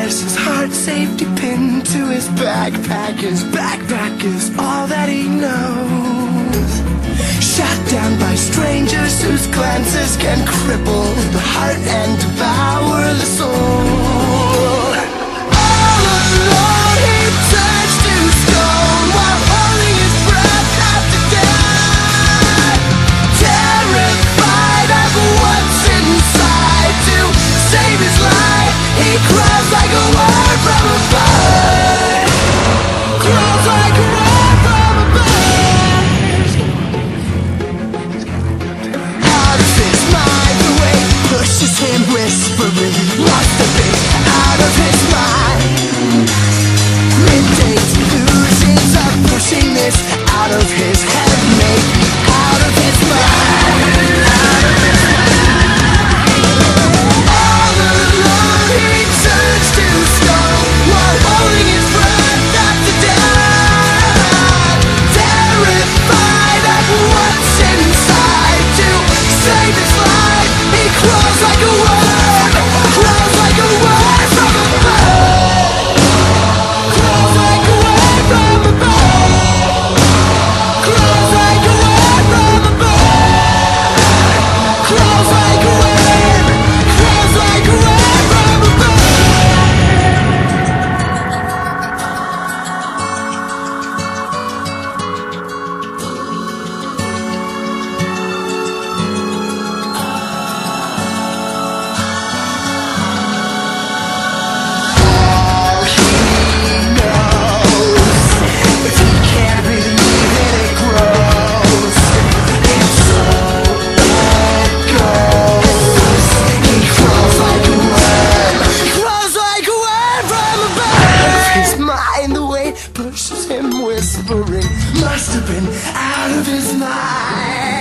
wears his heart safety pin to his backpack. His backpack is all that he knows. Shot down by strangers whose glances can cripple the heart and devour the soul. All alone he turns to stone while holding his breath after death. Terrified of what's inside, to save his life he crawls like a word from a bird. Crawls like a word from a bird. Out of his mind, the way pushes him whispering. Must have been out of his mind. Midday delusions are pushing this out of his head, maybe out of his mind. Out of his mind. All alone he turns to stone while holding his breath after death. Terrified of what's inside, to save his life he crawls like a word. Crawls like a word from a bird. Crawls like a word from a bird. Crawls like a word from a bird. Crawls like a word. Crawls like a word from a bird. All he knows, if he can't believe it, it grows. It's so it goes. He crawls like a word. He crawls like a word from a bird. Out of his mind, the way pushes him whispering. Must have been out of his mind.